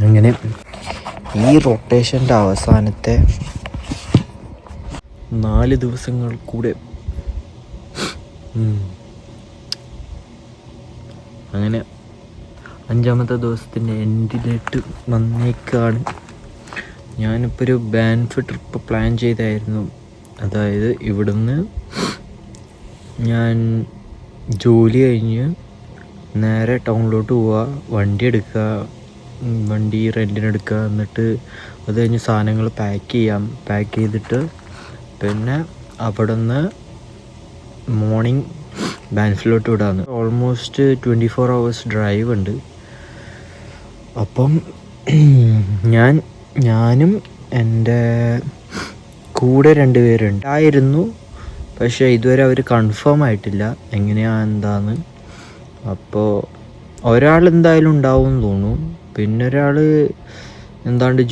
അങ്ങനെ ഈ റൊട്ടേഷൻ്റെ അവസാനത്തെ 4 ദിവസങ്ങൾ കൂടെ അങ്ങനെ 5-ാമത്തെ ദിവസത്തിൻ്റെ എൻഡിലേക്ക് വന്നേക്കാണ്. ഞാനിപ്പോൾ ഒരു ബാൻഫ് ട്രിപ്പ് പ്ലാൻ ചെയ്തായിരുന്നു. അതായത് ഇവിടുന്ന് ഞാൻ ജോലി കഴിഞ്ഞ് നേരെ ടൗണിലോട്ട് പോവുക, വണ്ടി റെൻറ്റിനെടുക്കുക, എന്നിട്ട് അത് കഴിഞ്ഞ് സാധനങ്ങൾ പാക്ക് ചെയ്തിട്ട് പിന്നെ അവിടെ നിന്ന് മോർണിംഗ് ബാൻഫിലോട്ട് വിടാമെന്ന്. ഓൾമോസ്റ്റ് 24 hours ഡ്രൈവ് ഉണ്ട്. അപ്പം ഞാനും എൻ്റെ കൂടെ 2 പേരുണ്ടായിരുന്നു. പക്ഷേ ഇതുവരെ അവർ കൺഫേം ആയിട്ടില്ല എന്താന്ന്. അപ്പോൾ ഒരാൾ എന്തായാലും ഉണ്ടാവും എന്ന് തോന്നുന്നു. പിന്നെ ഒരാൾ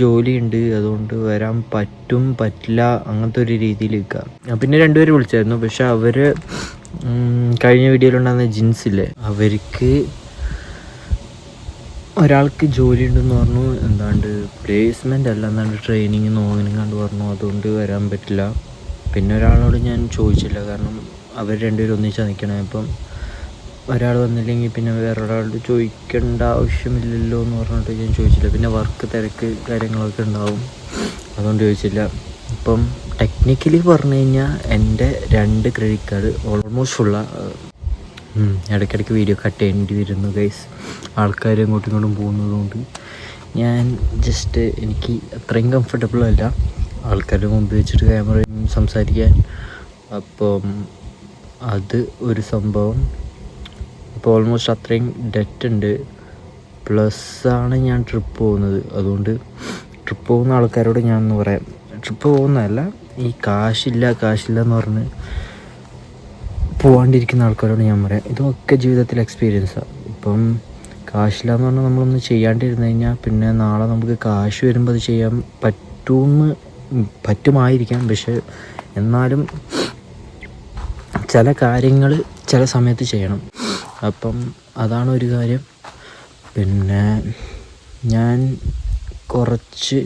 ജോലിയുണ്ട്, അതുകൊണ്ട് വരാൻ പറ്റില്ല അങ്ങനത്തെ ഒരു രീതിയിൽ നിൽക്കുക. പിന്നെ 2 പേര് വിളിച്ചായിരുന്നു. പക്ഷെ അവർ കഴിഞ്ഞ വീഡിയോയിലുണ്ടാകുന്ന ജിൻസില്ലേ, അവർക്ക് ഒരാൾക്ക് ജോലി ഉണ്ടെന്ന് പറഞ്ഞു. പ്ലേസ്മെൻ്റ് അല്ല, ട്രെയിനിങ് നോങ്ങനെങ്ങാണ്ട് പറഞ്ഞു. അതുകൊണ്ട് വരാൻ പറ്റില്ല. പിന്നെ ഒരാളോട് ഞാൻ ചോദിച്ചില്ല, കാരണം അവർ 2 പേരും ഒന്നിച്ചാണ് നിൽക്കണേ. അപ്പം ഒരാൾ വന്നില്ലെങ്കിൽ പിന്നെ വേറൊരാളോട് ചോദിക്കേണ്ട ആവശ്യമില്ലല്ലോ എന്ന് പറഞ്ഞിട്ട് ഞാൻ ചോദിച്ചില്ല. പിന്നെ വർക്ക് തിരക്ക് കാര്യങ്ങളൊക്കെ ഉണ്ടാവും, അതുകൊണ്ട് ചോദിച്ചില്ല. ഇപ്പം ടെക്നിക്കലി പറഞ്ഞു കഴിഞ്ഞാൽ എൻ്റെ 2 ക്രെഡിറ്റ് കാർഡ് ഓൾമോസ്റ്റ് ഫുള്ളാണ്. ഇടയ്ക്കിടയ്ക്ക് വീഡിയോ കട്ട് ചെയ്യേണ്ടി വരുന്നു ഗൈസ്, ആൾക്കാർ അങ്ങോട്ടും ഇങ്ങോട്ടും പോകുന്നതുകൊണ്ട്. ഞാൻ എനിക്ക് അത്രയും കംഫർട്ടബിൾ അല്ല ആൾക്കാരുടെ മുമ്പ് വെച്ചിട്ട് ക്യാമറയും സംസാരിക്കാൻ. അപ്പം അത് ഒരു സംഭവം. അപ്പോൾ ഓൾമോസ്റ്റ് അത്രയും ഡെറ്റ് ഉണ്ട്. പ്ലസ്സാണ് ഞാൻ ട്രിപ്പ് പോകുന്നത്. അതുകൊണ്ട് ട്രിപ്പ് പോകുന്ന ആൾക്കാരോട് ഞാനൊന്ന് പറയാം, ട്രിപ്പ് പോകുന്നതല്ല, ഈ കാശില്ല എന്ന് പറഞ്ഞ് പോകാണ്ടിരിക്കുന്ന ആൾക്കാരോട് ഞാൻ പറയാം, ഇതൊക്കെ ജീവിതത്തിൽ എക്സ്പീരിയൻസാണ്. ഇപ്പം കാശില്ല എന്ന് പറഞ്ഞാൽ നമ്മളൊന്ന് ചെയ്യാണ്ടിരുന്നു കഴിഞ്ഞാൽ പിന്നെ നാളെ നമുക്ക് കാശ് വരുമ്പോൾ അത് ചെയ്യാൻ പറ്റുമായിരിക്കാം. പക്ഷെ എന്നാലും ചില കാര്യങ്ങൾ ചില സമയത്ത് ചെയ്യണം. അപ്പം അതാണ് ഒരു കാര്യം. പിന്നെ ഞാൻ കുറച്ച്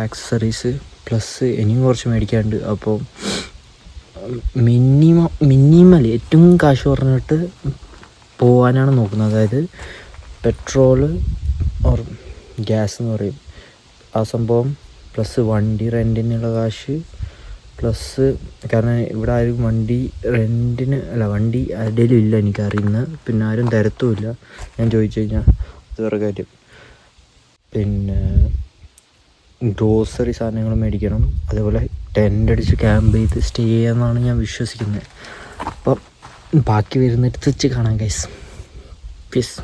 ആക്സസറീസ് പ്ലസ് ഇനിയും കുറച്ച് മേടിക്കാനുണ്ട്. അപ്പോൾ മിനിമൽ ഏറ്റവും കാശ് പറഞ്ഞിട്ട് പോകാനാണ് നോക്കുന്നത്. അതായത് പെട്രോള് ഓർ ഗ്യാസ് എന്ന് പറയും, ആ സംഭവം, പ്ലസ് വണ്ടി റെൻറ്റിനുള്ള കാശ്, പ്ലസ് കാരണം ഇവിടെ ആരും വണ്ടി ആരുടെയും ഇല്ല എനിക്കറിയുന്ന, പിന്നെ ആരും തരത്തുമില്ല ഞാൻ ചോദിച്ചു കഴിഞ്ഞാൽ. അത് വേറെ കാര്യം. പിന്നെ ഗ്രോസറി സാധനങ്ങൾ മേടിക്കണം. അതേപോലെ ടെൻ്റ് അടിച്ച് ക്യാമ്പ് ചെയ്ത് സ്റ്റേ ചെയ്യാമെന്നാണ് ഞാൻ വിശ്വസിക്കുന്നത്. അപ്പം ബാക്കി വരുന്നിടത്ത് വെച്ച് കാണാം ഗൈസ്. പീസ്.